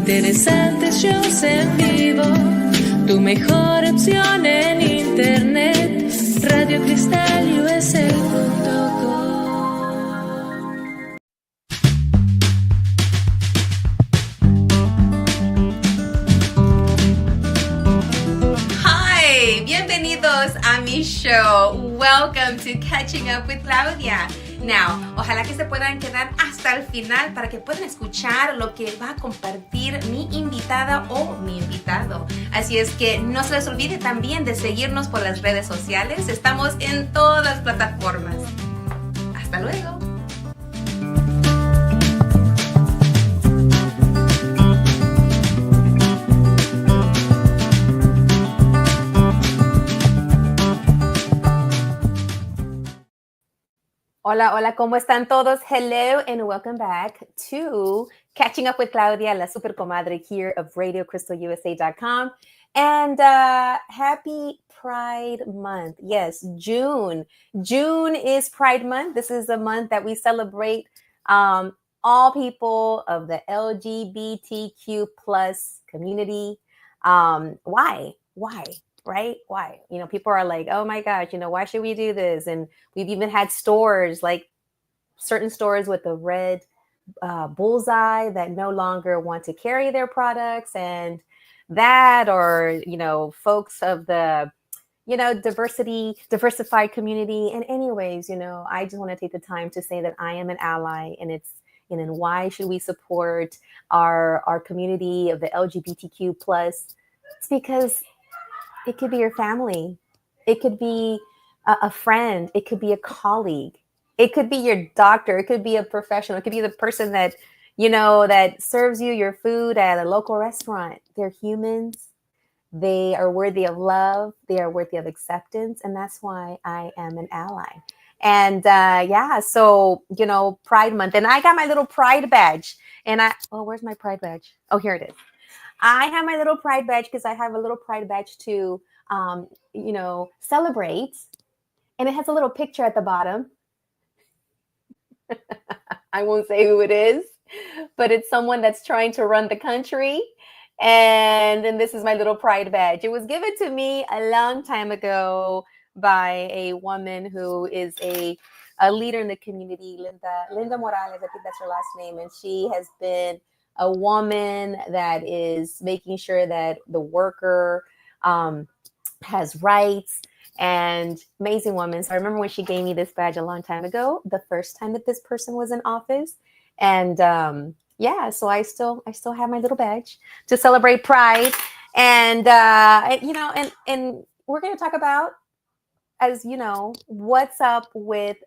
Interesantes shows en vivo, tu mejor opción en internet, radiocristalusl.com. Hi, bienvenidos a mi show. Welcome to Catching Up with Claudia. Now, ojalá que se puedan quedar hasta el final para que puedan escuchar lo que va a compartir mi invitada o mi invitado. Así es que no se les olvide también de seguirnos por las redes sociales. Estamos en todas las plataformas. Hasta luego. Hola, hola, ¿cómo están todos? Hello and welcome back to Catching Up with Claudia, la super comadre here of RadioCrystalUSA.com. And happy Pride Month. Yes, June. June is Pride Month. This is a month that we celebrate all people of the LGBTQ plus community. Why? Right? Why? You know, people are like, oh my gosh, you know, why should we do this? And we've even had stores, like certain stores with the red bullseye that no longer want to carry their products, and that, or, you know, folks of the, you know, diversified community. And anyways, you know, I just want to take the time to say that I am an ally, and and why should we support our community of the LGBTQ plus? It's because it could be your family. It could be a friend. It could be a colleague. It could be your doctor. It could be a professional. It could be the person that, you know, that serves you your food at a local restaurant. They're humans. They are worthy of love. They are worthy of acceptance. And that's why I am an ally. And so, you know, Pride Month. And I got my little Pride badge. And where's my Pride badge? Oh, here it is. I have my little Pride badge because I have a little Pride badge to, you know, celebrate. And it has a little picture at the bottom. I won't say who it is, but it's someone that's trying to run the country. And then this is my little Pride badge. It was given to me a long time ago by a woman who is a leader in the community, Linda Morales, I think that's her last name. And she has been a woman that is making sure that the worker has rights, and amazing woman. So I remember when she gave me this badge a long time ago, the first time that this person was in office. And so I still have my little badge to celebrate Pride. And, you know, and we're going to talk about, as you know, what's up with,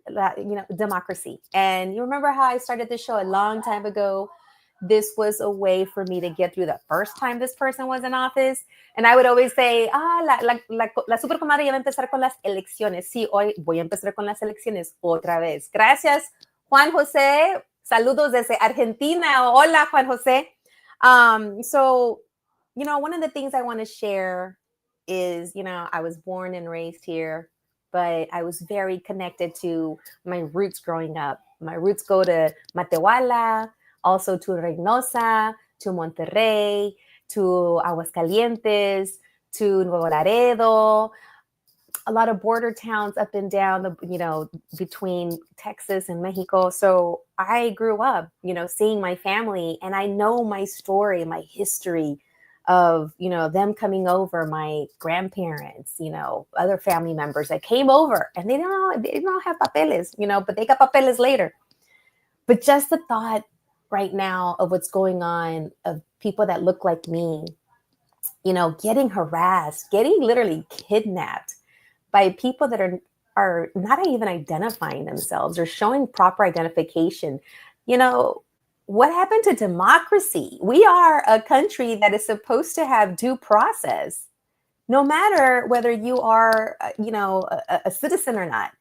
you know, democracy. And you remember how I started this show a long time ago? This was a way for me to get through the first time this person was in office. And I would always say, la super comadre ya va a empezar con las elecciones. Sí, hoy voy a empezar con las elecciones otra vez. Gracias, Juan José. Saludos desde Argentina. Hola, Juan José. So, you know, one of the things I want to share is, you know, I was born and raised here, but I was very connected to my roots growing up. My roots go to Matehuala, also to Reynosa, to Monterrey, to Aguascalientes, to Nuevo Laredo, a lot of border towns up and down, you know, between Texas and Mexico. So I grew up, you know, seeing my family, and I know my story, my history of, you know, them coming over, my grandparents, you know, other family members that came over, and they don't have papeles, you know, but they got papeles later. But just the thought right now of what's going on, of people that look like me, you know, getting harassed, getting literally kidnapped by people that are not even identifying themselves or showing proper identification. You know, what happened to democracy? We are a country that is supposed to have due process, no matter whether you are, you know, a citizen or not.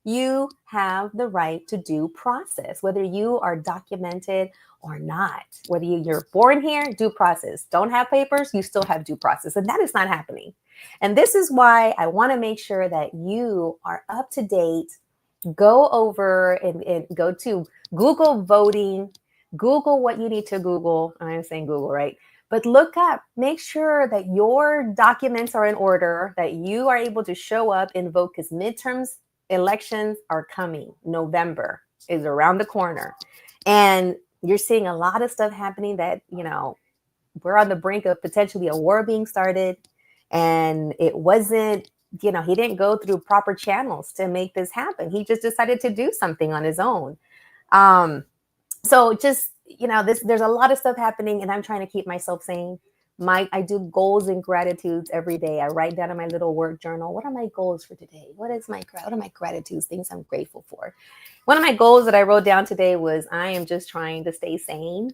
You have the right to due process, whether you are documented or not. Whether you're born here, due process. Don't have papers, you still have due process. And that is not happening. And this is why I want to make sure that you are up to date. Go over and go to Google voting Google what you need to Google. I'm saying Google, right? But look up, make sure that your documents are in order, that you are able to show up and vote, because midterms elections are coming. November is around the corner. And you're seeing a lot of stuff happening that, we're on the brink of potentially a war being started. And it wasn't, he didn't go through proper channels to make this happen. He just decided to do something on his own. So just, there's a lot of stuff happening, and I'm trying to keep myself sane. I do goals and gratitudes every day. I write down in my little work journal, what are my goals for today? What are my gratitudes, things I'm grateful for? One of my goals that I wrote down today was, I am just trying to stay sane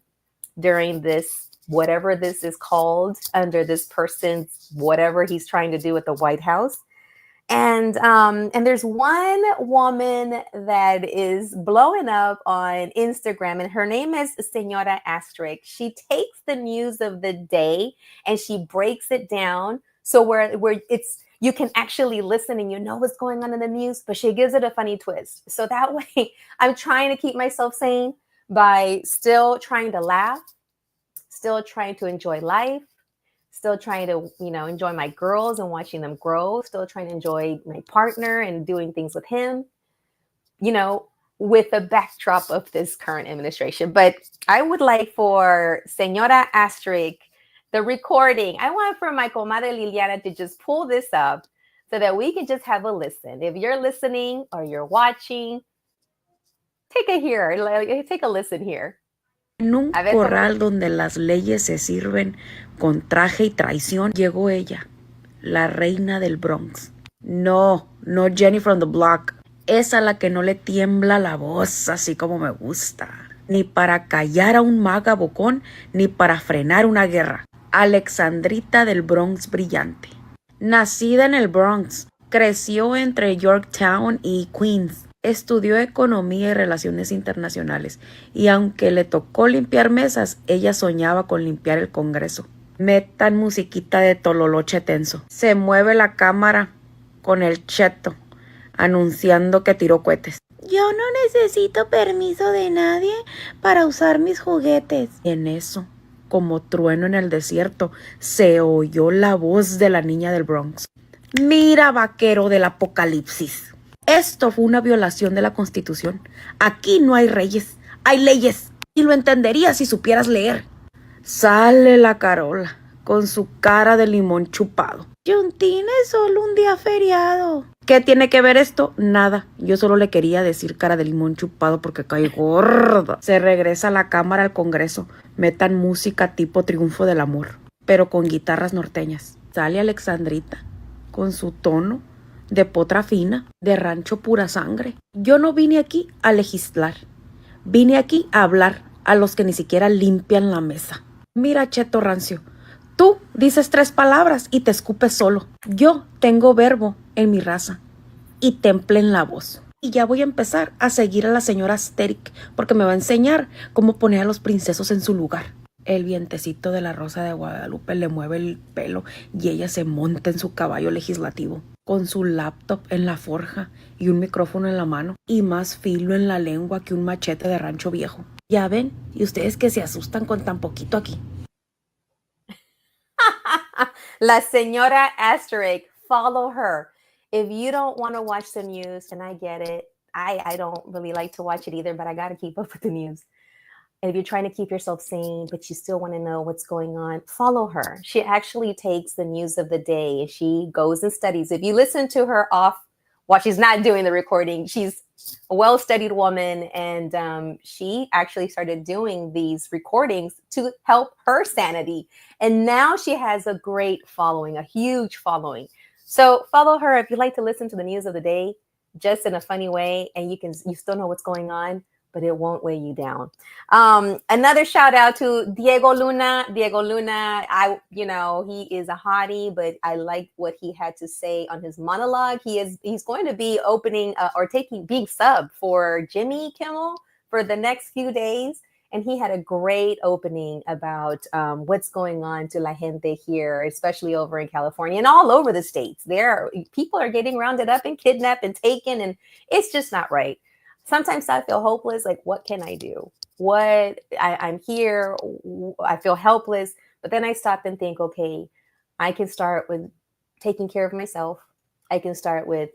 during this, whatever this is called, under this person's, whatever he's trying to do at the White House. And there's one woman that is blowing up on Instagram, and her name is Senora Asterisk. She takes the news of the day and she breaks it down so where it's, you can actually listen and what's going on in the news, but she gives it a funny twist. So that way I'm trying to keep myself sane by still trying to laugh, still trying to enjoy life, still trying to, enjoy my girls and watching them grow, still trying to enjoy my partner and doing things with him, with the backdrop of this current administration. But I would like for Senora Asterisk, the recording, I want for my comadre Liliana to just pull this up so that we can just have a listen. If you're listening or you're watching, take a listen here. En un corral donde las leyes se sirven con traje y traición, llegó ella, la reina del Bronx. No Jenny from the Block. Es a la que no le tiembla la voz así como me gusta. Ni para callar a un maga bocón, ni para frenar una guerra. Alexandrita del Bronx brillante. Nacida en el Bronx, creció entre Yorktown y Queens. Estudió economía y relaciones internacionales, y aunque le tocó limpiar mesas, ella soñaba con limpiar el Congreso. Metan musiquita de tololoche tenso. Se mueve la cámara con el cheto, anunciando que tiró cohetes. Yo no necesito permiso de nadie para usar mis juguetes. Y en eso, como trueno en el desierto, se oyó la voz de la niña del Bronx. Mira, vaquero del apocalipsis. Esto fue una violación de la Constitución. Aquí no hay reyes, hay leyes. Y lo entenderías si supieras leer. Sale la Carola con su cara de limón chupado. Juntín es solo un día feriado. ¿Qué tiene que ver esto? Nada. Yo solo le quería decir cara de limón chupado porque cae gorda. Se regresa a la Cámara al Congreso. Metan música tipo Triunfo del Amor, pero con guitarras norteñas. Sale Alexandrita con su tono de potra fina, de rancho pura sangre. Yo no vine aquí a legislar. Vine aquí a hablar a los que ni siquiera limpian la mesa. Mira, cheto rancio, tú dices 3 palabras y te escupes solo. Yo tengo verbo en mi raza y temple en la voz. Y ya voy a empezar a seguir a la señora Asterisk porque me va a enseñar cómo poner a los princesos en su lugar. El vientecito de la Rosa de Guadalupe le mueve el pelo y ella se monta en su caballo legislativo, con su laptop en la forja y un micrófono en la mano y más filo en la lengua que un machete de rancho viejo. Ya ven, y ustedes que se asustan con tan poquito aquí. La señora Asterisk, follow her. If you don't want to watch the news, and I get it, I don't really like to watch it either, but I got to keep up with the news. And if you're trying to keep yourself sane, but you still want to know what's going on, follow her. She actually takes the news of the day and she goes and studies. If you listen to her off while she's not doing the recording, she's a well-studied woman. And she actually started doing these recordings to help her sanity. And now she has a great following, a huge following. So follow her if you like to listen to the news of the day, just in a funny way. And you still know what's going on, but it won't weigh you down. Another shout out to Diego Luna. Diego Luna, he is a hottie, but I like what he had to say on his monologue. He's going to be opening being sub for Jimmy Kimmel for the next few days. And he had a great opening about what's going on to la gente here, especially over in California and all over the states. People are getting rounded up and kidnapped and taken, and it's just not right. Sometimes I feel hopeless. Like, what can I do? I'm here. I feel helpless. But then I stop and think, okay, I can start with taking care of myself. I can start with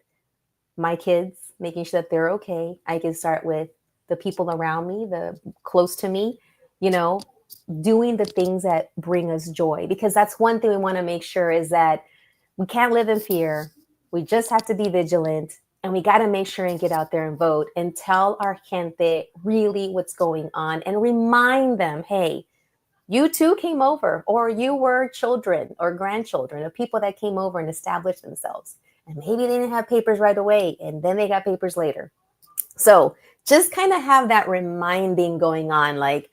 my kids, making sure that they're okay. I can start with the people around me, the close to me, you know, doing the things that bring us joy. Because that's one thing we want to make sure is that we can't live in fear. We just have to be vigilant, and we got to make sure and get out there and vote and tell our gente really what's going on and remind them, hey, you too came over, or you were children or grandchildren of people that came over and established themselves. And maybe they didn't have papers right away, and then they got papers later. So just kind of have that reminding going on. Like,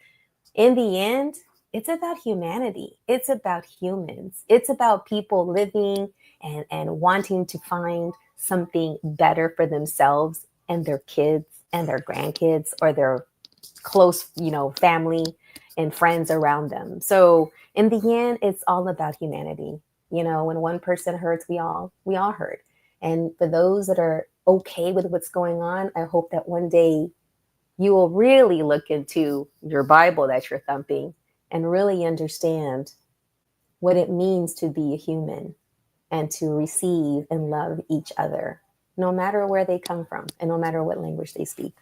in the end, it's about humanity. It's about humans. It's about people living and wanting to find something better for themselves and their kids and their grandkids or their close, family and friends around them. So in the end, it's all about humanity. When one person hurts, we all hurt. And for those that are okay with what's going on, I hope that one day you will really look into your Bible that you're thumping and really understand what it means to be a human and to receive and love each other, no matter where they come from and no matter what language they speak.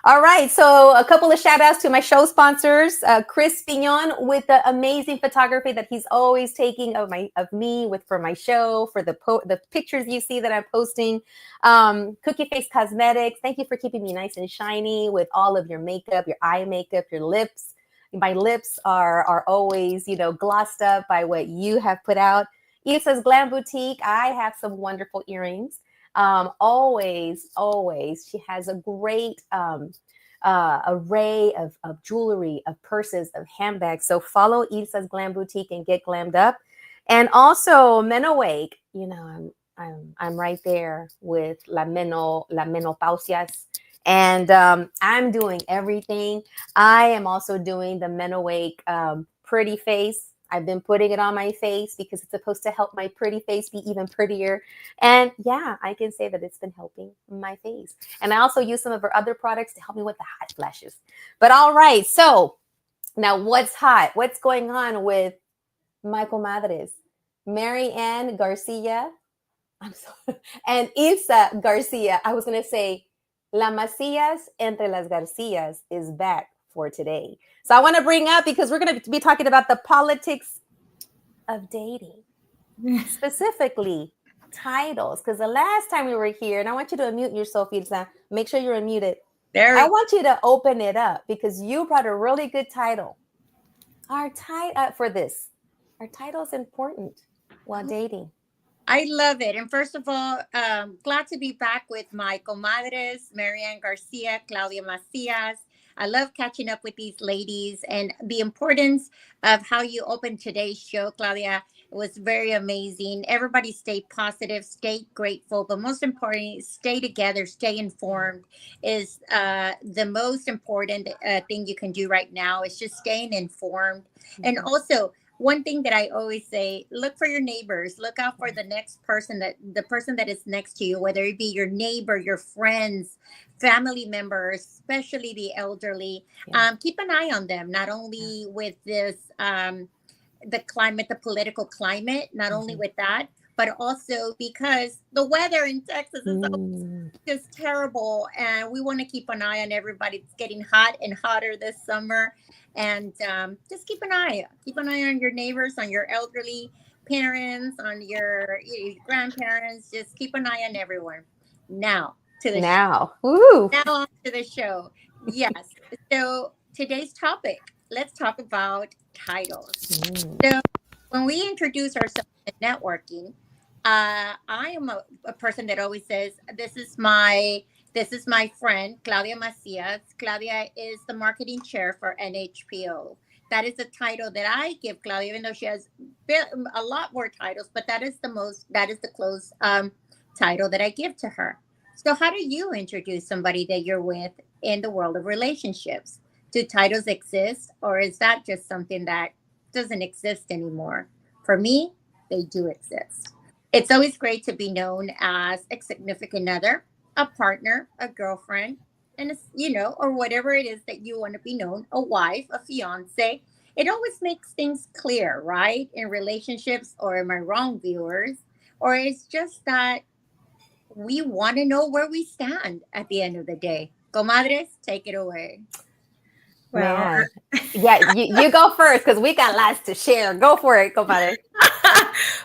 All right, so a couple of shout outs to my show sponsors, Chris Pignon with the amazing photography that he's always taking of me for my show, for the pictures you see that I'm posting. Cookie Face Cosmetics, thank you for keeping me nice and shiny with all of your makeup, your eye makeup, your lips. My lips are always, glossed up by what you have put out. Isa's Glam Boutique, I have some wonderful earrings. Always, she has a great array of jewelry, of purses, of handbags. So follow Isa's Glam Boutique and get glammed up. And also Menowake, I'm right there with La Menopausias. And I'm doing everything. I am also doing the Menowake pretty face. I've been putting it on my face because it's supposed to help my pretty face be even prettier. And yeah, I can say that it's been helping my face. And I also use some of her other products to help me with the hot flashes. But all right, so now what's hot? What's going on with my comadres? Mary Ann Garcia, and Ilsa Garcia. I was going to say La Macias entre las Garcias is back for today. So I want to bring up, because we're going to be talking about the politics of dating, specifically titles. Because the last time we were here, and I want you to unmute yourself, Ilsa. Make sure you're unmuted. I want you to open it up because you brought a really good title. Our title for this. Our title is important while dating. I love it. And first of all, glad to be back with my comadres, Marianne Garcia, Claudia Macias. I love catching up with these ladies, and the importance of how you opened today's show, Claudia, was very amazing. Everybody stay positive, stay grateful, but most importantly, stay together, stay informed is the most important thing you can do right now is just staying informed. Mm-hmm. And also, one thing that I always say, look for your neighbors, look out for the person that is next to you, whether it be your neighbor, your friends, family members, especially the elderly. Yeah. Keep an eye on them, not only with this, the climate, the political climate, not only with that, but also because the weather in Texas is just terrible. And we want to keep an eye on everybody. It's getting hot and hotter this summer. And just keep an eye on your neighbors, on your elderly parents, on your grandparents. Just keep an eye on everyone. Now to the show. Woo. Now on to the show. Yes. So today's topic, let's talk about titles. So when we introduce ourselves in networking, I am a person that always says, this is my friend, Claudia Macias. Claudia is the marketing chair for NHPO. That is the title that I give Claudia, even though she has a lot more titles, but that is the close title that I give to her. So how do you introduce somebody that you're with in the world of relationships? Do titles exist, or is that just something that doesn't exist anymore? For me, they do exist. It's always great to be known as a significant other, a partner, a girlfriend, and or whatever it is that you want to be known, a wife, a fiance. It always makes things clear, right? In relationships, or am I wrong, viewers? Or it's just that we want to know where we stand at the end of the day. Comadres, take it away. Well, Man. Yeah, you go first because we got lots to share. Go for it, compadre.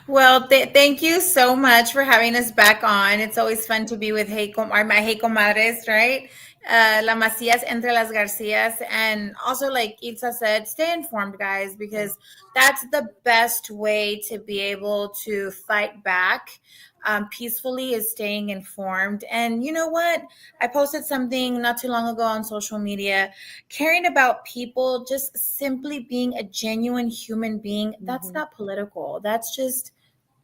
well, thank you so much for having us back on. It's always fun to be with my Hey Comadres, right? La Macias entre las Garcias. And also, like Ilsa said, stay informed, guys, because that's the best way to be able to fight back peacefully, is staying informed. And you know what? I posted something not too long ago on social media, caring about people, just simply being a genuine human being. That's not political. That's just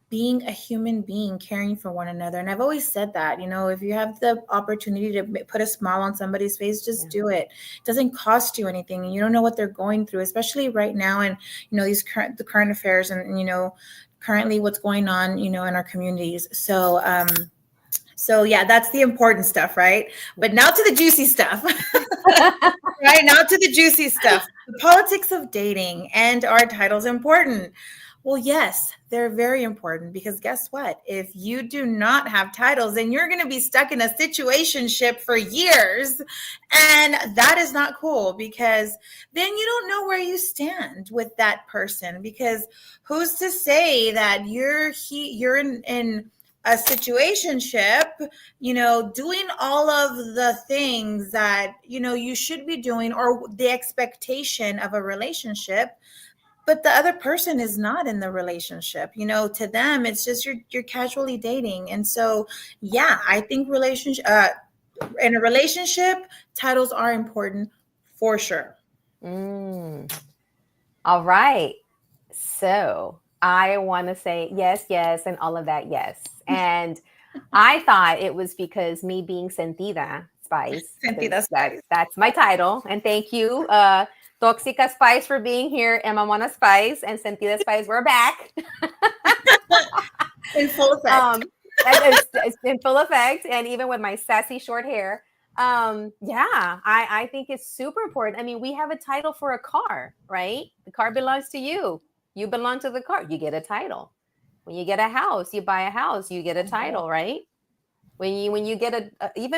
being a human being, caring for one another. And I've always said that, if you have the opportunity to put a smile on somebody's face, just do it. It doesn't cost you anything. And you don't know what they're going through, especially right now. And, the current affairs and, currently what's going on, in our communities. So yeah, that's the important stuff, right? But now to the juicy stuff. Right, now to the juicy stuff. The politics of dating, and are titles important? Well, yes, they're very important, because guess what? If you do not have titles, then you're going to be stuck in a situationship for years. And that is not cool, because then you don't know where you stand with that person, because who's to say that you're in a situationship, doing all of the things that, you should be doing, or the expectation of a relationship, but the other person is not in the relationship. To them, it's just you're casually dating. And so, yeah, I think in a relationship, titles are important for sure. All right. So I want to say yes, yes, and all of that, yes. And I thought it was because me being Sentida Spice. Sentida Spice. That's my title. And thank you, Toxica Spice, for being here. Emma Mona Spice and Sentida Spice, we're back. In full effect. It's in full effect. And even with my sassy short hair. I think it's super important. I mean, we have a title for a car, right? The car belongs to you. You belong to the car. You get a title. When you get a house, you buy a house, you get a title, right? When you get you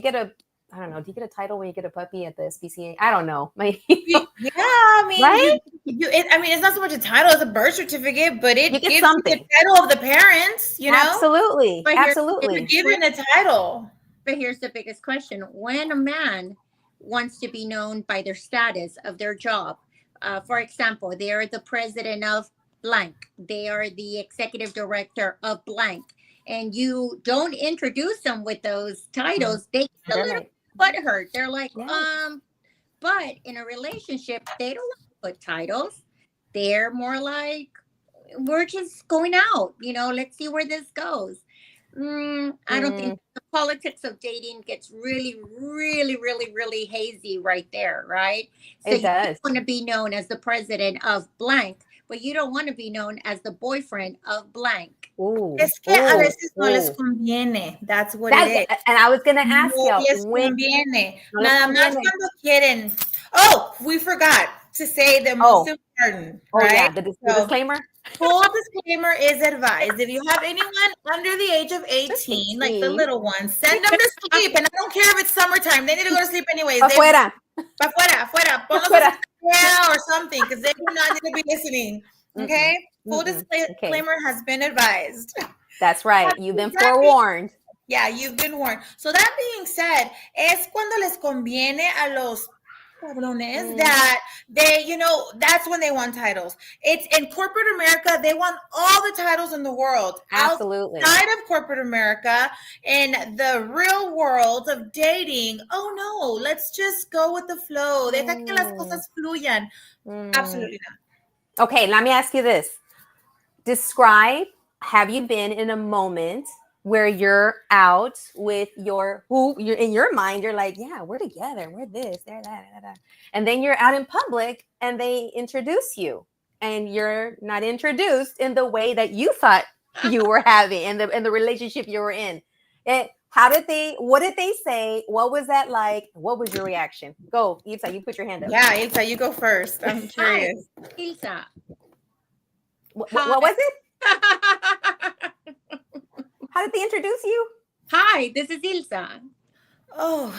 get a, I don't know, do you get a title when you get a puppy at the SPCA? I don't know. Yeah, I mean, right? It's not so much a title as a birth certificate, but it gives something. You the title of the parents, Absolutely. Absolutely. You're given a title. But here's the biggest question. When a man wants to be known by their status of their job, for example, they are the president of blank, they are the executive director of blank, and you don't introduce them with those titles, they get a little butthurt. They're like, but in a relationship, they don't want to put titles. They're more like, we're just going out, let's see where this goes. I don't think the politics of dating gets really, really, really, really hazy right there, right? So it does. You want to be known as the president of blank, but you don't want to be known as the boyfriend of blank. Es que a veces no les conviene. That's what it is. And I was going to ask you. No les conviene. Nada más cuando quieren. Oh, we forgot to say the most important, right? Yeah, the disclaimer. Full disclaimer is advised. If you have anyone under the age of 18, like the little ones, send them to sleep. And I don't care if it's summertime. They need to go to sleep anyways. Afuera. Afuera. Or something, because they do not need to be listening. Okay? Full disclaimer has been advised. That's right. You've been forewarned. Yeah, you've been warned. So that being said, es cuando les conviene a los cabrones that they, that's when they want titles. It's in corporate America, they want all the titles in the world. Absolutely. Outside of corporate America, in the real world of dating, oh no, let's just go with the flow. Deja que las cosas fluyan. Absolutely not. Okay, let me ask you this. Describe, have you been in a moment where you're out with you're in your mind, you're like, yeah, we're together, we're this, they're that. And then you're out in public and they introduce you and you're not introduced in the way that you thought you were having in the relationship you were in. What did they say? What was that like? What was your reaction? Go, Ilsa, you put your hand up. Yeah, Ilsa, you go first. I'm curious. Ilsa. What was it? How did they introduce you? Hi, this is Ilsa. Oh,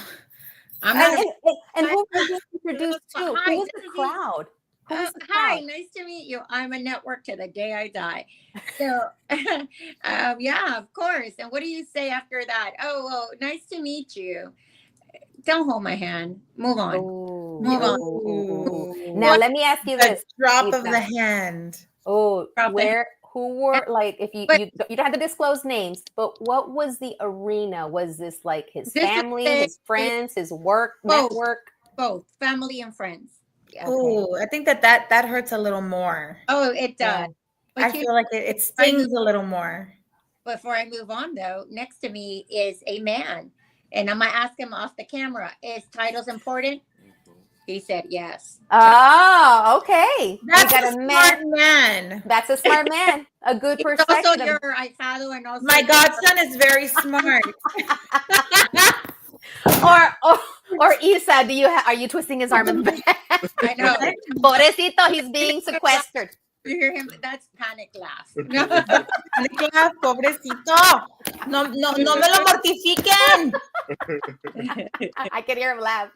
And who was being introduced to? Hi, Who was this the is crowd? Who was the Hi, crowd? nice to meet you. I'm a network to the day I die. So, yeah, of course. And what do you say after that? Oh, well, nice to meet you. Don't hold my hand. Move on. Ooh, Move on. ooh. Now let me ask you the this. drop of Ilsa. the hand. Oh, Drop the who were like, if you But- you don't have to disclose names, but what was the arena? Was this like his This is family, a- his friends, his work, Both. network? Both family and friends. Yeah. Oh, I think that hurts a little more. Oh, it does. Yeah. But I feel like it stings a little more. before I move on, though, next to me is a man. And I'm going to ask him off the camera, is titles important? He said yes. Oh, okay. That's We got a smart man. That's a smart man. A good He's perspective. also your ahijado and also My godson is very smart. or Isa, are you twisting his arm in the back? I know. Pobrecito, he's being sequestered. You hear him? That's panic laugh. Nicolás, pobrecito. No me lo mortifiquen. I can hear him laugh.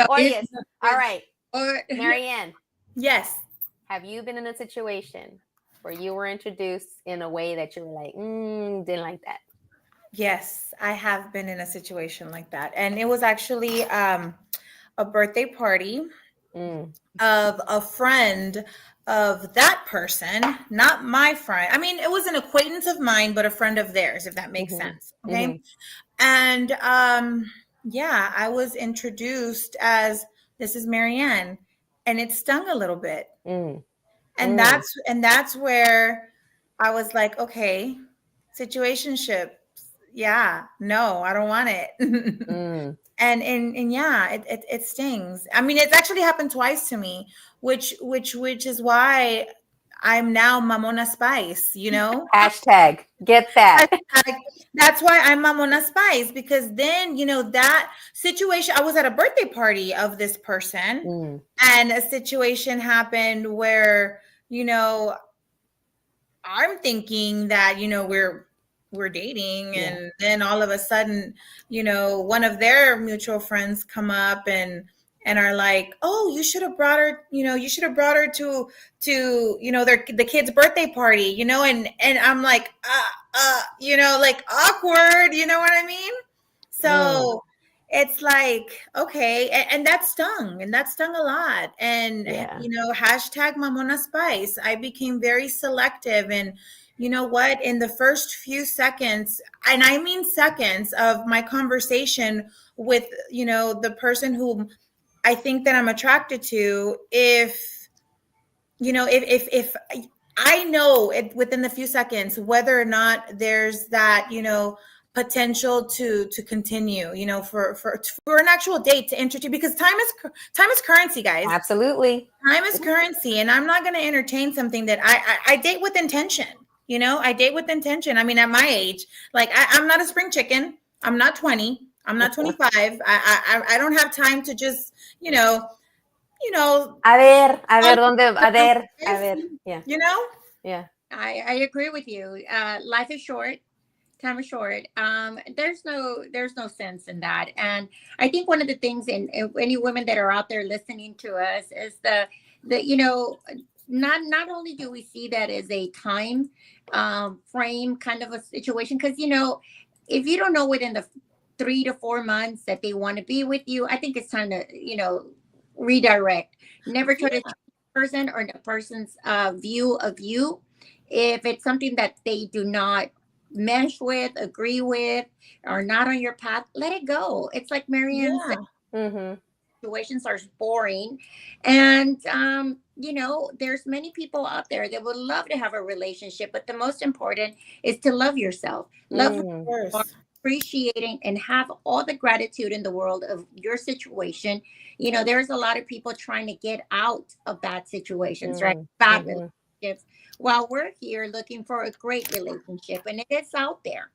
Or yes. All right. Or Marianne, Yes. have you been in a situation where you were introduced in a way that you were like, didn't like that? Yes, I have been in a situation like that. And it was actually a birthday party of a friend of that person, not my friend. I mean, it was an acquaintance of mine, but a friend of theirs, if that makes sense. Okay. And yeah, I was introduced as, this is Marianne, and it stung a little bit. And that's where I was like, okay, situationship. Yeah, no, I don't want it. And yeah, it stings. I mean, it's actually happened twice to me, which is why I'm now Mamona Spice, you know? Hashtag get that. That's why I'm Mamona Spice, because then, you know, that situation, I was at a birthday party of this person and a situation happened where, you know, I'm thinking that, you know, we're dating, and then all of a sudden, you know, one of their mutual friends come up and are like, oh, you should have brought her, you know, to, you know, the kid's birthday party, you know, and I'm like, you know, like awkward, you know what I mean? So it's like, okay. And that stung a lot. And, you know, hashtag Mamona Spice, I became very selective. And you know what? In the first few seconds, and I mean seconds, of my conversation with, you know, the person who I think that I'm attracted to, if, you know, if I know it within the few seconds whether or not there's that, you know, potential to continue, you know, for an actual date to introduce, because time is currency, guys. Absolutely. Time is currency, and I'm not going to entertain something that I date with intention. You know, I date with intention. I mean, at my age, like I'm not a spring chicken. I'm not 20. I'm not 25. I don't have time to just, you know. A ver. Yeah. You know. Yeah. I agree with you. Life is short. Time is short. There's no sense in that. And I think one of the things in any women that are out there listening to us is the you know, not only do we see that as a time frame kind of a situation, because, you know, if you don't know within the 3 to 4 months that they want to be with you, I think it's time to, you know, redirect. Never try to change the person or the person's view of you. If it's something that they do not mesh with, agree with, or not on your path, let it go. It's like Marianne said, situations are boring. And you know, there's many people out there that would love to have a relationship, but the most important is to love yourself, love yourself, appreciating and have all the gratitude in the world of your situation. You know, there's a lot of people trying to get out of bad situations, right? Bad relationships, while we're here looking for a great relationship, and it is out there.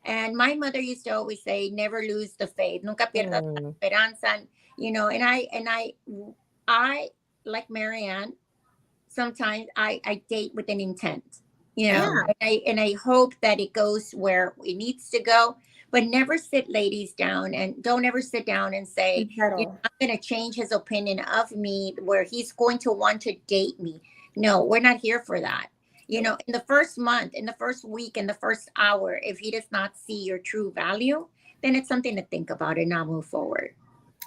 And my mother used to always say, never lose the faith. Nunca pierdas la esperanza. You know, I like Marianne, sometimes I date with an intent, you know, Yeah. and I hope that it goes where it needs to go, but never sit ladies down, and don't ever sit down and say, you know, Settle. I'm going to change his opinion of me where he's going to want to date me. No, we're not here for that. You know, in the first month, in the first week, in the first hour, if he does not see your true value, then it's something to think about and not move forward.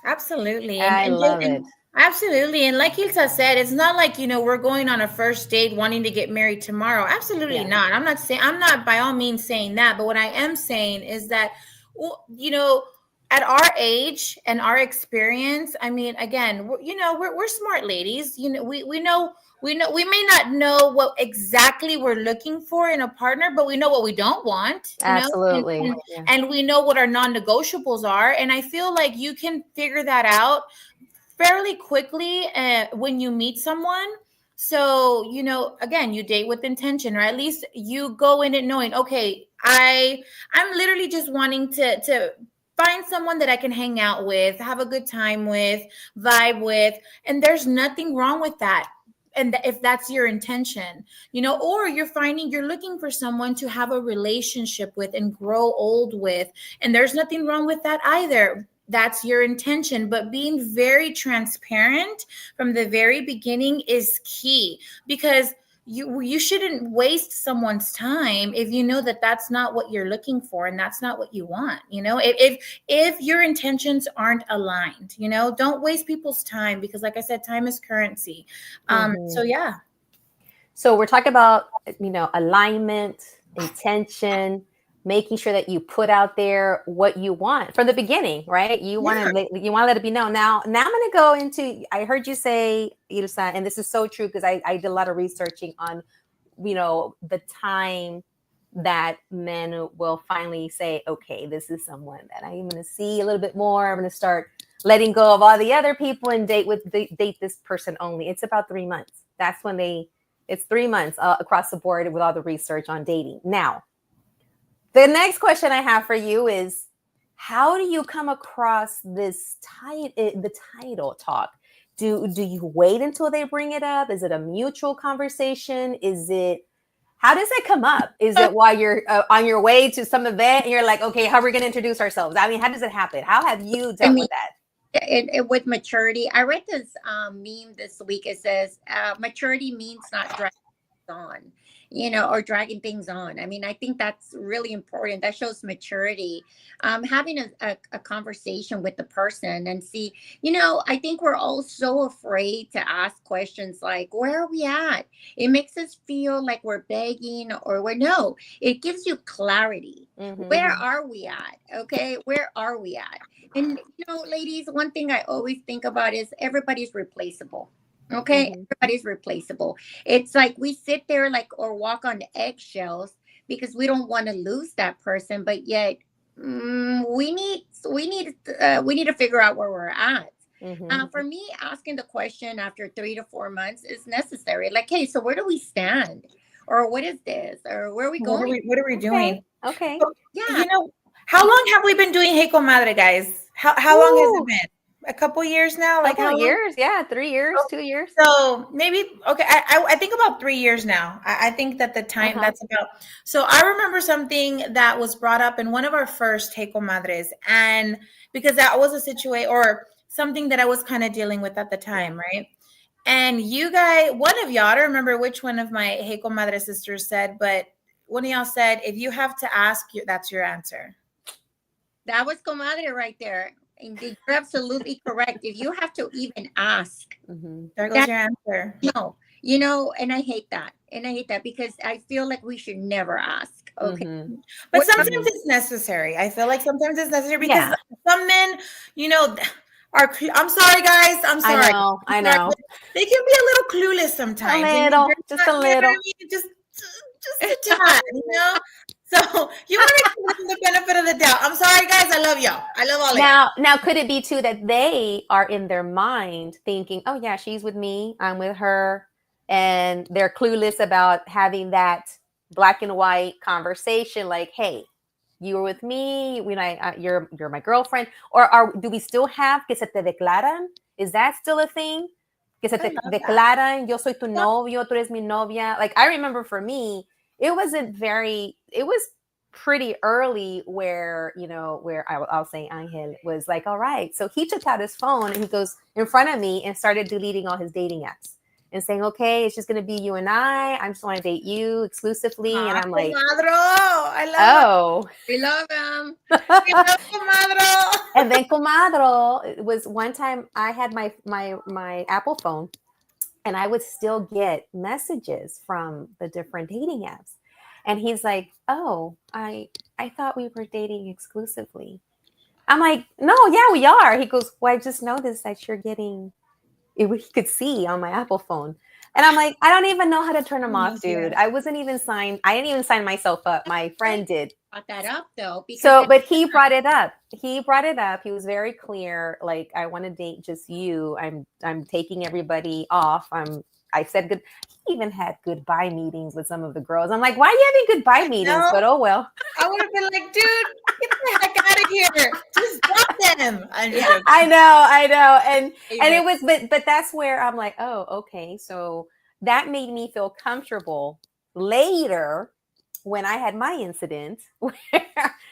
Absolutely. I love it. Absolutely. And like Ilsa said, it's not like, we're going on a first date wanting to get married tomorrow. Absolutely not. I'm not by all means saying that. But what I am saying is that, at our age and our experience, I mean, again, we're smart ladies. We may not know what exactly we're looking for in a partner, but we know what we don't want. Absolutely. And we know what our non-negotiables are. And I feel like you can figure that out fairly quickly when you meet someone. So, again, you date with intention, or at least you go in it knowing, okay, I'm literally just wanting to find someone that I can hang out with, have a good time with, vibe with, and there's nothing wrong with that. And if that's your intention, or you're looking for someone to have a relationship with and grow old with, and there's nothing wrong with that either. That's your intention. But being very transparent from the very beginning is key, because you shouldn't waste someone's time if you know that that's not what you're looking for and that's not what you want. If your intentions aren't aligned, don't waste people's time, because like I said, time is currency. So yeah. So we're talking about, alignment, intention, making sure that you put out there what you want from the beginning, right? You want to let it be known. Now I'm going to go into, I heard you say, Ilsa, and this is so true, because I did a lot of researching on, the time that men will finally say, okay, this is someone that I'm going to see a little bit more. I'm going to start letting go of all the other people and date this person only. It's about 3 months. That's when it's 3 months across the board with all the research on dating. Now, the next question I have for you is, how do you come across the title talk? Do you wait until they bring it up? Is it a mutual conversation? How does it come up? Is it while you're on your way to some event and you're like, okay, how are we going to introduce ourselves? I mean, how does it happen? How have you dealt with that? With maturity, I read this meme this week. It says, maturity means not dragging on, or dragging things on. I mean, I think that's really important. That shows maturity. Having a conversation with the person and see, I think we're all so afraid to ask questions like, where are we at? It makes us feel like we're begging, no, it gives you clarity. Where are we at? Okay, where are we at? And, ladies, one thing I always think about is everybody's replaceable. Okay, everybody's replaceable. It's like we sit there or walk on eggshells because we don't want to lose that person, but yet we need to figure out where we're at. For me, asking the question after 3 to 4 months is necessary. Like, hey, so where do we stand? Or what is this? Or where are we going? What are we doing? Okay. So, how long have we been doing Hey Comadre, guys? How long has it been? A couple years now? Like how years? Yeah, 3 years, 2 years. So maybe, okay, I think about 3 years now. I think that the time that's about. So I remember something that was brought up in one of our first Hey Comadres, and because that was a situation or something that I was kind of dealing with at the time, right? And you guys, one of y'all, I don't remember which one of my Hey Comadre sisters said, but one of y'all said, if you have to ask, that's your answer. That was Comadre right there. Indeed, you're absolutely correct. If you have to even ask, there goes your answer. No, and I hate that. Because I feel like we should never ask. Okay. But sometimes it's necessary. I feel like sometimes it's necessary because some men, are, I'm sorry, guys. I'm sorry. I know. They can be a little clueless sometimes. Just a little. Just a tad, So you want to give them the benefit of the doubt. I'm sorry, guys. I love y'all. I love all of y'all. Now, could it be too that they are in their mind thinking, oh yeah, she's with me, I'm with her, and they're clueless about having that black and white conversation like, hey, you were with me, you're my girlfriend, or do we still have que se te declaran? Is that still a thing? Que se I te love that. declaran, yo soy tu Yeah. novio, tú eres mi novia. Like, I remember for me, it was pretty early where, where I'll say Angel was like, all right. So he took out his phone and he goes in front of me and started deleting all his dating apps and saying, okay, it's just going to be you and I just want to date you exclusively. And I'm like, Comadro. I love oh. We love him. We love Comadro. And then Comadro, it was one time I had my Apple phone and I would still get messages from the different dating apps. And he's like, oh, I thought we were dating exclusively. I'm like, no, yeah, we are. He goes, well, I just noticed that you're getting, he could see on my Apple phone. And I'm like, I don't even know how to turn them off, dude. I didn't even sign myself up. My friend did. Brought that up though. But he brought it up. He was very clear. Like, I want to date just you. I'm taking everybody off. I said good. He even had goodbye meetings with some of the girls. I'm like, why are you having goodbye meetings? No. But oh well. I would have been like, dude, get the heck out of here. Just drop them. I know. And it was, but that's where I'm like, oh, okay. So that made me feel comfortable later when I had my incident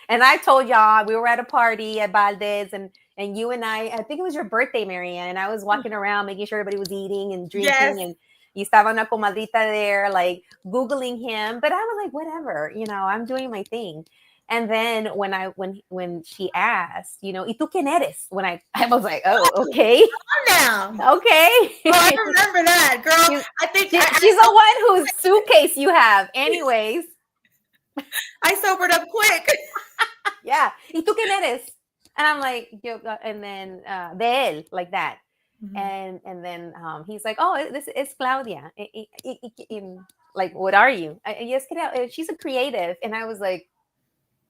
and I told y'all we were at a party at Valdez and you and I think it was your birthday, Marianne, and I was walking around making sure everybody was eating and drinking. Yes. And you estaba una comadrita there, like Googling him, but I was like, whatever, I'm doing my thing. And then when she asked, ¿y tú quién eres? When I was like, oh, okay. Now. Okay. Well, I remember that, girl. I think she's the one whose suitcase you have. Anyways. I sobered up quick. Yeah. ¿Y tú quién eres? And I'm like, and then de él, like that. Mm-hmm. And then he's like, oh, this is Claudia. Like, what are you? Yes, she's a creative. And I was like,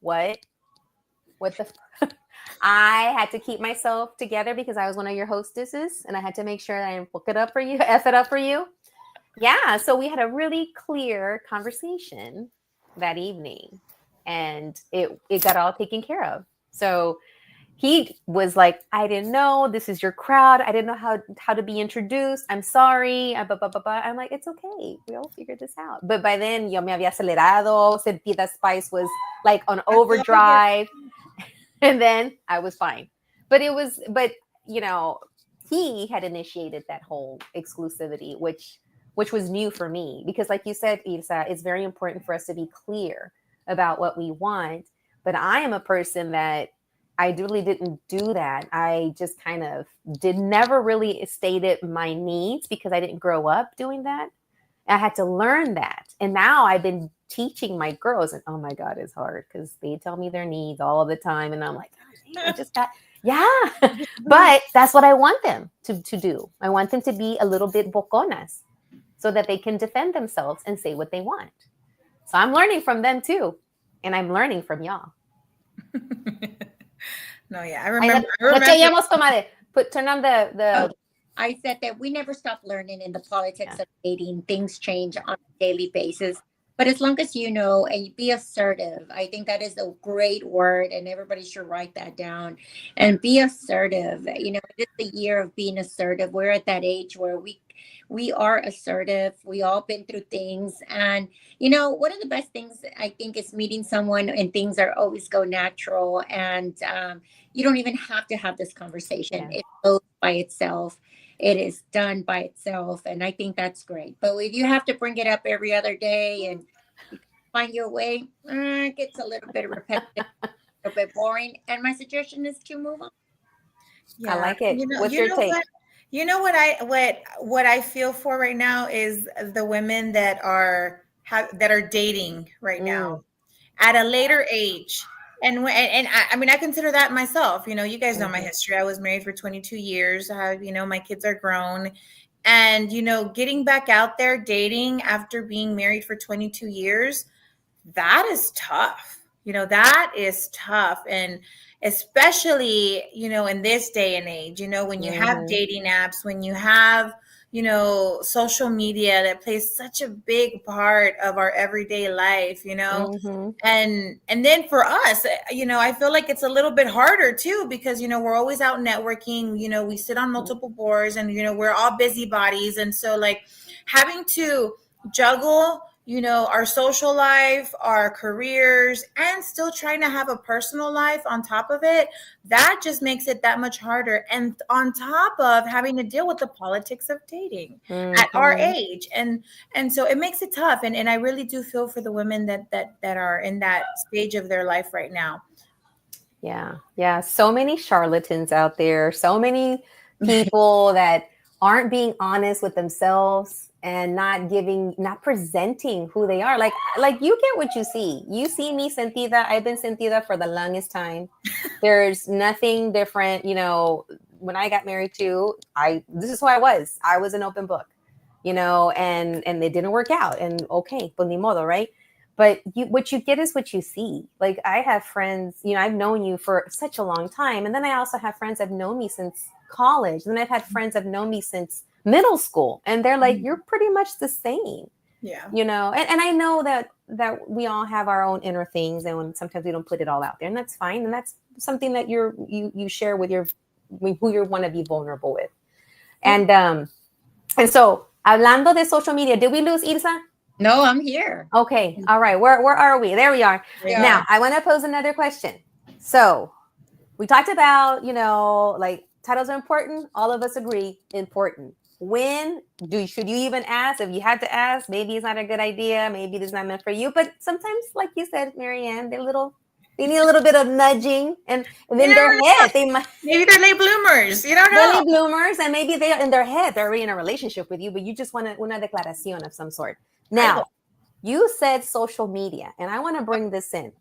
what the I had to keep myself together because I was one of your hostesses and I had to make sure that I didn't F it up for you. Yeah. So we had a really clear conversation that evening and it got all taken care of. So he was like, I didn't know, this is your crowd. I didn't know how to be introduced. I'm sorry. I'm like, it's okay. We'll figure this out. But by then, yo me había acelerado. Sentí that Spice was like on overdrive. And then I was fine. But he had initiated that whole exclusivity, which was new for me. Because like you said, Isa, it's very important for us to be clear about what we want. But I am a person that I really didn't do that. I just kind of never really stated my needs because I didn't grow up doing that. I had to learn that. And now I've been teaching my girls and oh my God, it's hard because they tell me their needs all the time. And I'm like, I just got, yeah. But that's what I want them to do. I want them to be a little bit boconas so that they can defend themselves and say what they want. So I'm learning from them too. And I'm learning from y'all. No, yeah, I remember. Turn on the. I said that we never stop learning in the politics of dating. Things change on a daily basis. But as long as you know and you be assertive, I think that is a great word, and everybody should write that down. And be assertive. It's the year of being assertive. We're at that age where we are assertive. We all been through things. And, one of the best things I think is meeting someone and things are always go natural. And you don't even have to have this conversation. Yeah. It goes by itself. It is done by itself. And I think that's great. But if you have to bring it up every other day and find your way, it gets a little bit repetitive, a little bit boring. And my suggestion is to move on. Yeah. I like it. What's your take? What I feel for right now is the women that are dating right now at a later age. And I consider that myself. You guys know my history. I was married for 22 years. My kids are grown. And, getting back out there dating after being married for 22 years, that is tough. That is tough. And especially, in this day and age, when you have dating apps, when you have social media that plays such a big part of our everyday life, Mm-hmm. and then for us, I feel like it's a little bit harder too, because we're always out networking, we sit on multiple boards, and we're all busybodies, and so like having to juggle our social life, our careers, and still trying to have a personal life on top of it, that just makes it that much harder. And on top of having to deal with the politics of dating at our age, and so it makes it tough. And I really do feel for the women that are in that stage of their life right now. Yeah. So many charlatans out there, so many people that aren't being honest with themselves and not presenting who they are. Like you get what you see. You see me sentida. I've been sentida for the longest time. There's nothing different. When I got married too, this is who I was. I was an open book, and it didn't work out. And okay, pues ni modo, right? But what you get is what you see. Like I have friends, I've known you for such a long time. And then I also have friends that have known me since college. And then I've had friends that have known me since middle school. And they're like, you're pretty much the same. Yeah. And I know that we all have our own inner things. And sometimes we don't put it all out there. And that's fine. And that's something that you share with who you want to be vulnerable with. And so hablando de social media, did we lose Ilsa? No, I'm here. Okay. All right. Where are we? There we are. Yeah. Now, I want to pose another question. So we talked about, like titles are important. All of us agree, important. Should you even ask? If you had to ask, maybe it's not a good idea. Maybe this is not meant for you. But sometimes, like you said, Marianne, they need a little bit of nudging, and then their head, maybe they're late bloomers. You don't know. They're late bloomers, and maybe they're in their head, they're already in a relationship with you, but you just want una declaración of some sort. Now, you said social media, and I want to bring this in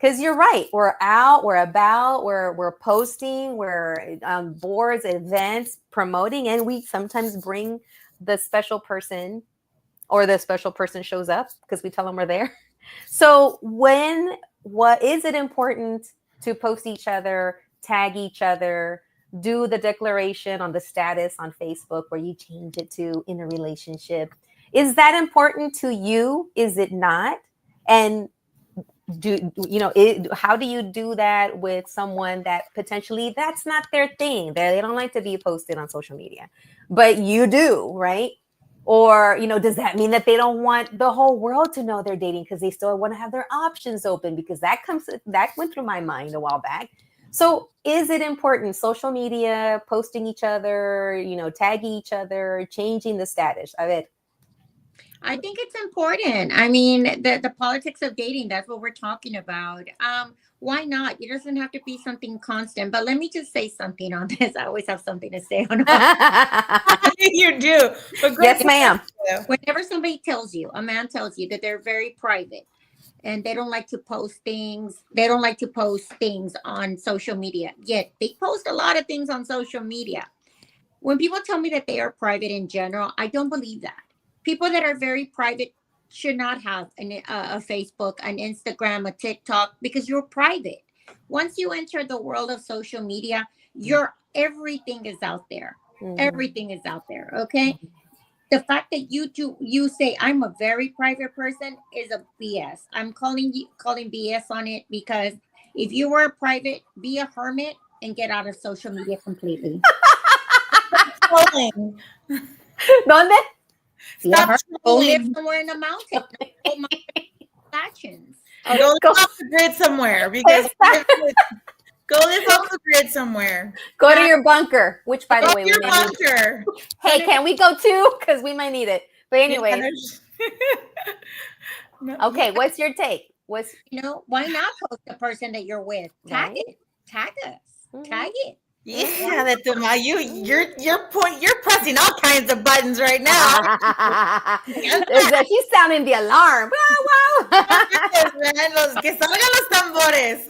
because you're right. We're out, we're about, we're posting, we're on boards, events, promoting, and we sometimes bring the special person, or the special person shows up because we tell them we're there. So what is it important to post each other, tag each other, do the declaration on the status on Facebook where you change it to in a relationship? Is that important to you? Is it not? And how do you do that with someone that potentially that's not their thing? They don't like to be posted on social media, but you do, right? Or, does that mean that they don't want the whole world to know they're dating because they still want to have their options open? Because that went through my mind a while back. So is it important, social media, posting each other, tagging each other, changing the status of it? I think it's important. I mean, the politics of dating, that's what we're talking about. Why not? It doesn't have to be something constant. But let me just say something on this. I always have something to say on it. You do. Yes, ma'am. Whenever a man tells you that they're very private and they don't like to post things, on social media, yet they post a lot of things on social media. When people tell me that they are private in general, I don't believe that. People that are very private should not have a Facebook, an Instagram, a TikTok, because you're private. Once you enter the world of social media, everything is out there. Mm-hmm. Everything is out there. Okay. The fact that you say I'm a very private person is a BS. I'm calling BS on it, because if you were a private, be a hermit and get out of social media completely. ¿Dónde? Go live somewhere in the mountain. Go live off the grid somewhere, because go live off the grid somewhere. Go to your bunker, which, by the way, your bunker. Hey, can we go too? Because we might need it. But anyway, okay. What's your take? Why not post the person that you're with? Tag it. Tag us. Mm-hmm. Tag it. Yeah, you're pressing all kinds of buttons right now. She's sounding the alarm. Wow. Que salgan los tambores.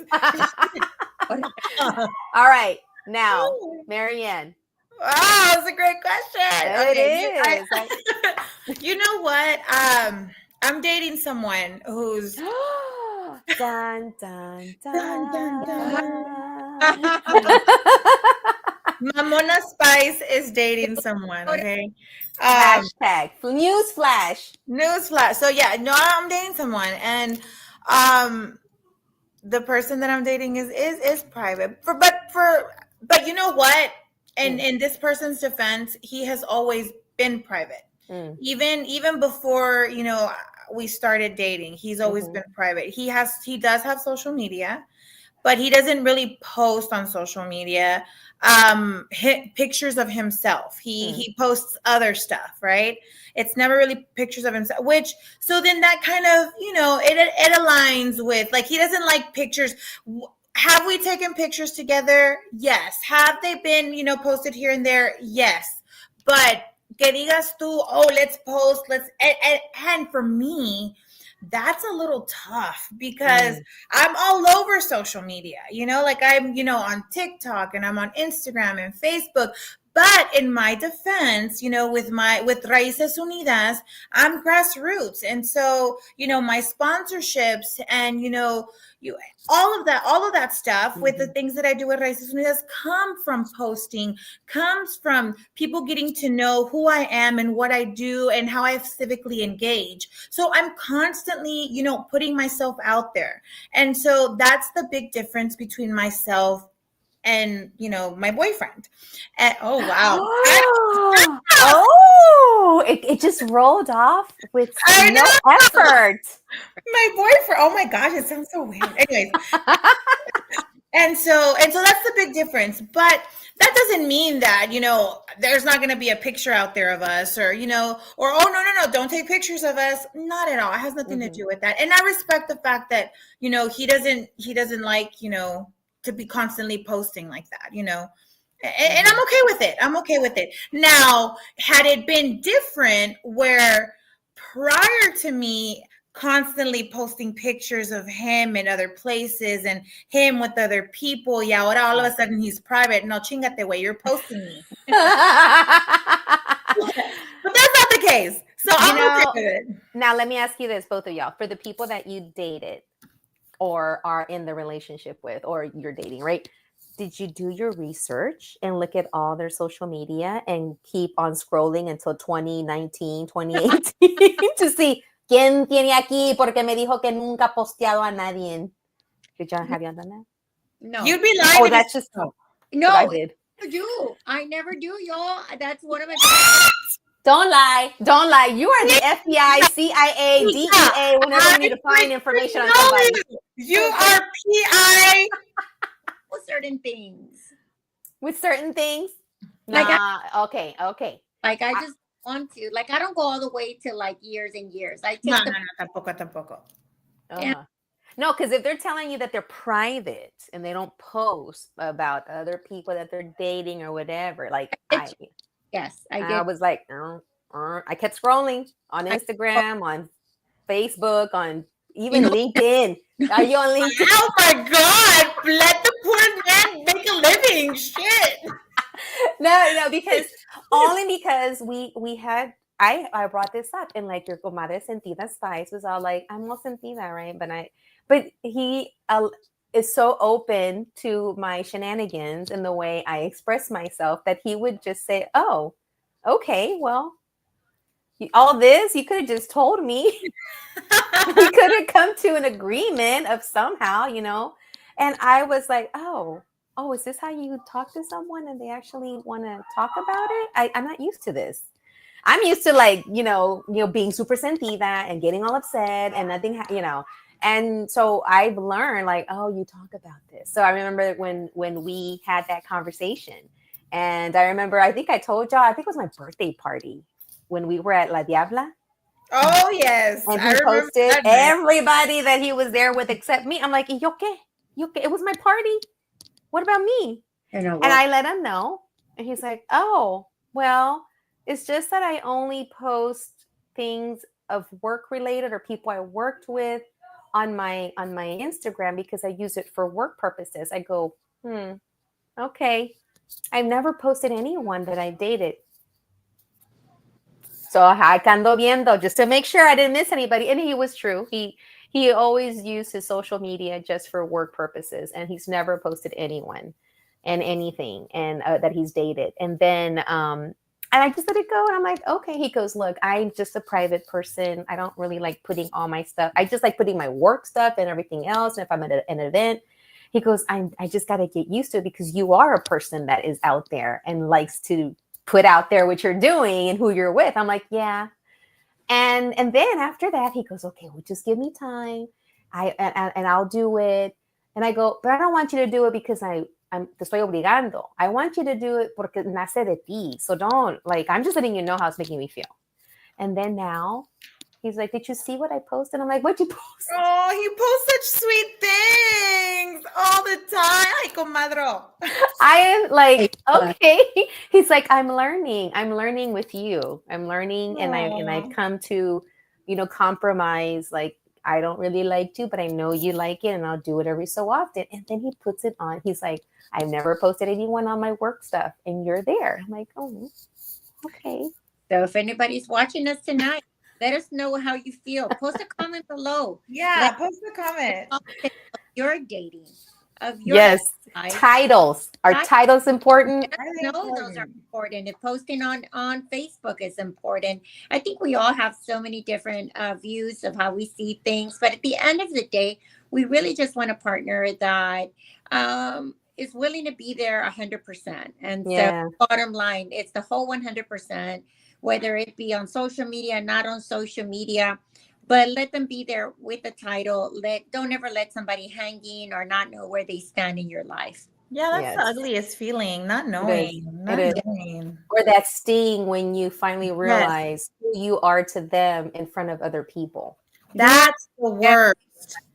All right, now, Marianne. Wow, that's a great question. It is. You know what? I'm dating someone who's dun, dun, dun, dun, dun. Mamona Spice is dating someone, okay? Hashtag news flash. Newsflash. So yeah, no, I'm dating someone, and um, the person that I'm dating is private. But you know what? And in this person's defense, he has always been private. Even before, we started dating, he's always been private. He does have social media, but he doesn't really post on social media pictures of himself. He posts other stuff, right? It's never really pictures of himself, which, so then that kind of, it aligns with, like, he doesn't like pictures. Have we taken pictures together? Yes. Have they been, posted here and there? Yes. But que digas tú, oh, let's post, and for me, that's a little tough because I'm all over social media, like I'm, on TikTok and I'm on Instagram and Facebook. But in my defense, with Raíces Unidas, I'm grassroots. And so, my sponsorships and, all of that stuff with the things that I do with Raíces Unidas come from posting, comes from people getting to know who I am and what I do and how I civically engage. So I'm constantly, putting myself out there. And so that's the big difference between myself and, my boyfriend. And, oh, wow. It just rolled off with I no know. effort. My boyfriend. Oh my gosh, it sounds so weird. Anyways. And so that's the big difference. But that doesn't mean that, there's not going to be a picture out there of us or, or, oh, no, don't take pictures of us. Not at all. It has nothing to do with that. And I respect the fact that, he doesn't like, to be constantly posting like that, and I'm okay with it. I'm okay with it. Now, had it been different where prior to me constantly posting pictures of him in other places and him with other people, y ahora all of a sudden he's private. No, chingate, way, you're posting me. But that's not the case. So I'm okay with it. Now, let me ask you this, both of y'all. For the people that you dated or are in the relationship with, or you're dating, right? Did you do your research and look at all their social media and keep on scrolling until 2019, 2018 to see quién tiene aquí porque me dijo que nunca ha posteado a nadie? Have you done that? No. You'd be lying. Oh, that's just No, I did. I never do, y'all. That's one of my. Don't lie. You are the FBI, CIA, DEA whenever you need to find information on somebody. You are PI. With certain things. With certain things? Like okay. Like I just want to. Like I don't go all the way to like years and years. I take No, tampoco. Yeah. No, because if they're telling you that they're private and they don't post about other people that they're dating or whatever, like yes, I was like, I kept scrolling on Instagram, on Facebook, on even LinkedIn. Are you on LinkedIn? Oh my God! Let the poor man make a living. Shit. No, because we had. I brought this up, and like your comadre Sentida Spice was all like, I'm more sentida, right? But he is so open to my shenanigans and the way I express myself that he would just say, oh, okay, well, all this, you could have just told me. We could have come to an agreement of somehow, and I was like, oh, is this how you talk to someone and they actually want to talk about it? I'm not used to this. I'm used to like, being super sentida and getting all upset and nothing, and so I've learned like, oh, you talk about this. So I remember when we had that conversation, and I remember, I think I told y'all, I think it was my birthday party when we were at La Diabla. Oh, yes. And he posted everybody that he was there with except me. I'm like, ¿Yo qué? It was my party. What about me? And I let him know. And he's like, oh, well, it's just that I only post things of work related or people I worked with on my Instagram because I use it for work purposes. I go, okay. I've never posted anyone that I dated. So I ando viendo just to make sure I didn't miss anybody. And he was true. He always used his social media just for work purposes, and he's never posted anyone and anything, and that he's dated. And then and I just let it go. And I'm like, okay. He goes, look, I'm just a private person. I don't really like putting all my stuff. I just like putting my work stuff and everything else. And if I'm at an event, he goes, I just got to get used to it because you are a person that is out there and likes to put out there what you're doing and who you're with. I'm like, yeah. And then after that, he goes, okay, well, just give me time. And I'll do it. And I go, but I don't want you to do it because I'm te estoy obligando. I want you to do it porque nace de ti. So don't, like, I'm just letting you know how it's making me feel. And then now he's like, did you see what I posted? I'm like, what'd you post? Oh, he posts such sweet things all the time. Ay, comadre. I am like, okay. He's like, I'm learning with you. I'm learning. And I've come to, compromise. Like, I don't really like to, but I know you like it and I'll do it every so often. And then he puts it on. He's like, I've never posted anyone on my work stuff and you're there. I'm like, oh, okay. So if anybody's watching us tonight, let us know how you feel. Post a comment below. Yeah, post a comment. Of your dating. Of your Yes. life. Titles. Are titles important? No, those are important. And posting on Facebook is important. I think we all have so many different views of how we see things. But at the end of the day, we really just want a partner that is willing to be there 100%. And so bottom line, it's the whole 100%, whether it be on social media, not on social media. But let them be there with the title. Don't ever let somebody hanging or not know where they stand in your life. Yeah, that's the ugliest feeling, not knowing. Or that sting when you finally realize who you are to them in front of other people. That's the worst.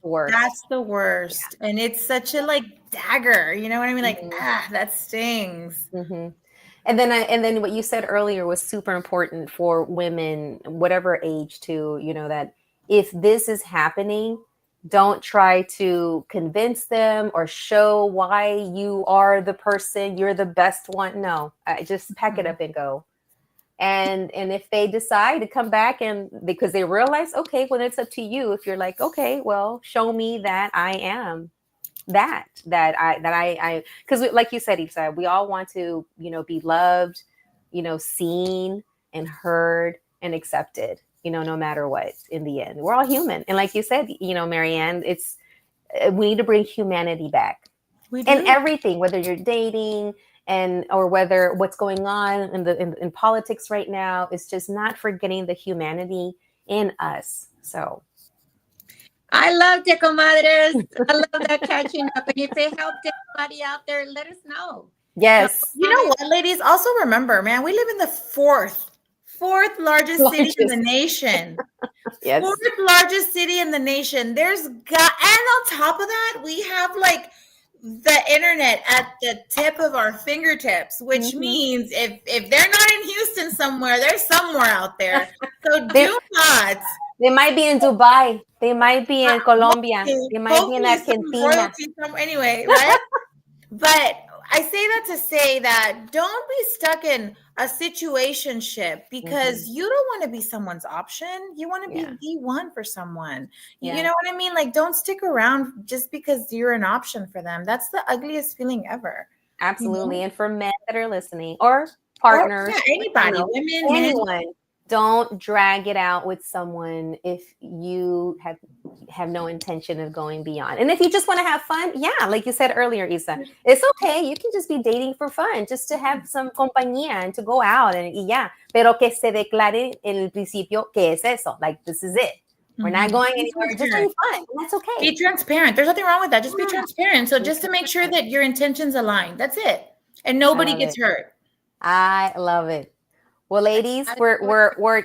That's the worst. Yeah. And it's such a dagger. You know what I mean? Like, that stings. Mm-hmm. And then what you said earlier was super important for women, whatever age too, that if this is happening, don't try to convince them or show why you are the person, you're the best one. No, just pack it up and go. And if they decide to come back and because they realize, okay, well, it's up to you. If you're like, okay, well, show me that I am that I because like you said, Isa, we all want to be loved, seen and heard and accepted, no matter what. In the end, we're all human, and like you said, Marianne, we need to bring humanity back in everything, whether you're dating or whether what's going on in politics right now. It's just not forgetting the humanity in us. So I loved it, comadres. I love that catching up. And if it helped anybody out there, let us know. Yes. You know what, ladies? Also remember, man, we live in the fourth largest city in the nation. Yes. Fourth largest city in the nation. And on top of that, we have the internet at the tip of our fingertips, which means if they're not in Houston somewhere, they're somewhere out there. So do not. They might be in Dubai. They might be in Colombia. They might be in Argentina. Anyway, right? But I say that to say that don't be stuck in a situationship because you don't want to be someone's option. You want to be the one for someone. You know what I mean? Don't stick around just because you're an option for them. That's the ugliest feeling ever. Absolutely. And for men that are listening or partners, anybody, women, anyone. Don't drag it out with someone if you have no intention of going beyond. And if you just want to have fun, like you said earlier, Isa, it's okay. You can just be dating for fun, just to have some compañía and to go out and pero que se declare en el principio que es eso. Like, this is it. We're not going anywhere. Just having fun. And that's okay. Be transparent. There's nothing wrong with that. Just be transparent. So just to make sure that your intentions align. That's it. And nobody gets hurt. I love it. Well, ladies, we're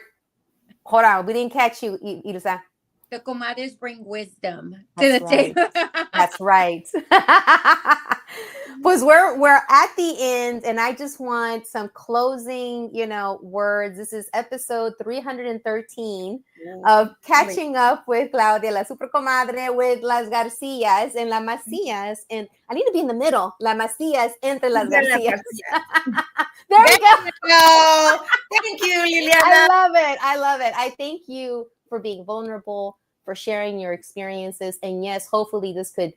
hold on. We didn't catch you, Ilsa. The comadres bring wisdom to the table. That's right. Pues we're at the end, and I just want some closing, words. This is episode 313 of Catching Up with Claudia, la super comadre, with las Garcias and la Macias. And I need to be in the middle, la Macias entre las Garcias. There we go. Thank you, Liliana. I love it. I thank you for being vulnerable, for sharing your experiences. And yes, hopefully this could,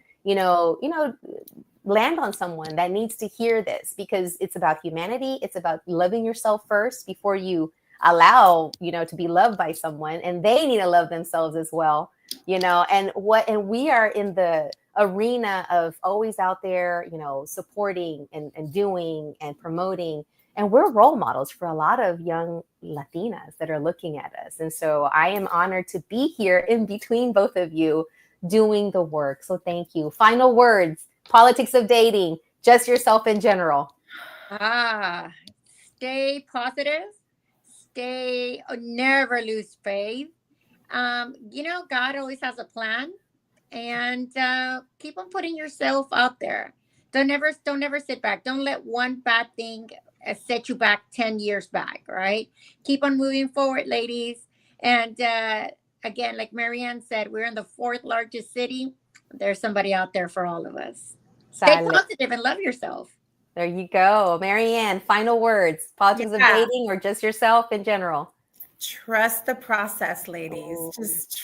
land on someone that needs to hear this, because it's about humanity. It's about loving yourself first before you allow, to be loved by someone, and they need to love themselves as well, and we are in the arena of always out there, supporting and doing and promoting. And we're role models for a lot of young Latinas that are looking at us. And so I am honored to be here in between both of you doing the work. So thank you. Final words, politics of dating, just yourself in general. Stay positive. Never lose faith. God always has a plan, and keep on putting yourself out there. Don't ever sit back. Don't let one bad thing set you back 10 years back, right? Keep on moving forward, ladies. And again, like Marianne said, we're in the 4th largest city. There's somebody out there for all of us. Stay positive and love yourself. There you go. Marianne, final words, politics of dating or just yourself in general? Trust the process, ladies.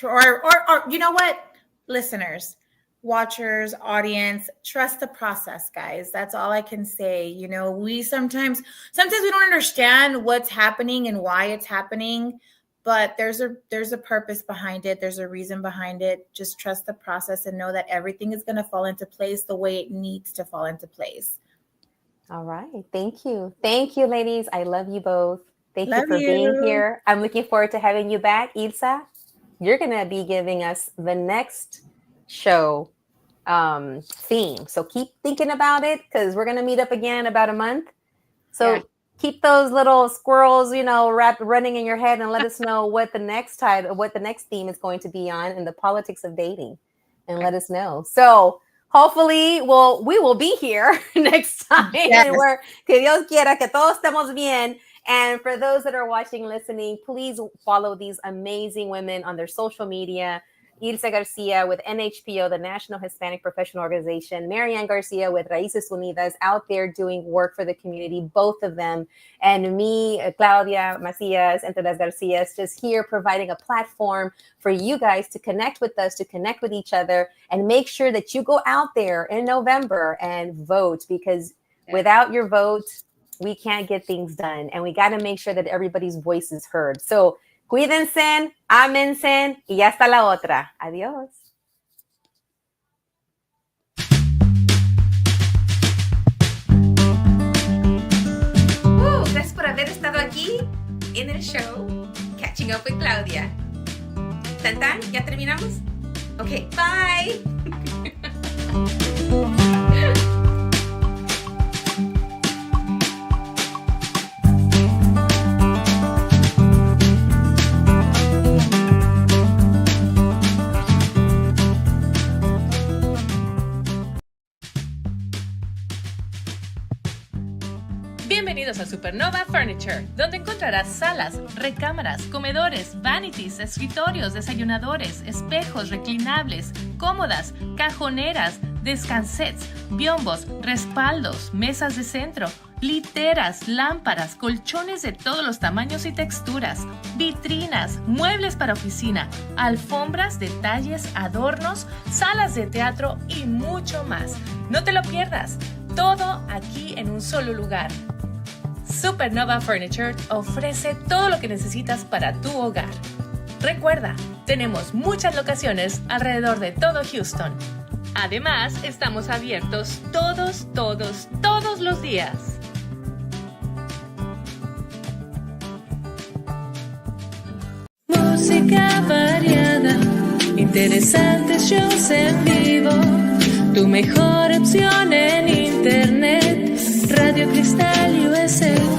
Or you know what? Listeners, watchers, audience, trust the process, guys. That's all I can say. We sometimes we don't understand what's happening and why it's happening, but there's a purpose behind it. There's a reason behind it. Just trust the process and know that everything is going to fall into place the way it needs to fall into place. All right. Thank you. Thank you, ladies. I love you both. Thank you for being here. I'm looking forward to having you back. Ilsa, you're going to be giving us the next show theme. So keep thinking about it, because we're going to meet up again in about a month. So keep those little squirrels, running in your head, and let us know what the next theme is going to be on in the politics of dating, and let us know. So hopefully, we will be here next time. Yes. Que Dios quiera que todos estemos bien. And for those that are watching, listening, please follow these amazing women on their social media. Ilsa Garcia with NHPO, the National Hispanic Professional Organization. Marianne Garcia with Raíces Unidas, out there doing work for the community, both of them. And me, Claudia Macias, Entre las Garcias, just here providing a platform for you guys to connect with us, to connect with each other, and make sure that you go out there in November and vote, because without your vote, we can't get things done. And we got to make sure that everybody's voice is heard. So cuídense, ámense, y ya está la otra. Adiós. Gracias por haber estado aquí en el show Catching Up with Claudia. ¿Tan tan? ¿Ya terminamos? Ok, bye. Bienvenidos a Supernova Furniture, donde encontrarás salas, recámaras, comedores, vanities, escritorios, desayunadores, espejos reclinables, cómodas, cajoneras, descansets, biombos, respaldos, mesas de centro, literas, lámparas, colchones de todos los tamaños y texturas, vitrinas, muebles para oficina, alfombras, detalles, adornos, salas de teatro y mucho más. No te lo pierdas, todo aquí en un solo lugar. Supernova Furniture ofrece todo lo que necesitas para tu hogar. Recuerda, tenemos muchas locaciones alrededor de todo Houston. Además, estamos abiertos todos los días. Música variada, interesantes shows en vivo, tu mejor opción en internet, radiocristalUSA.com.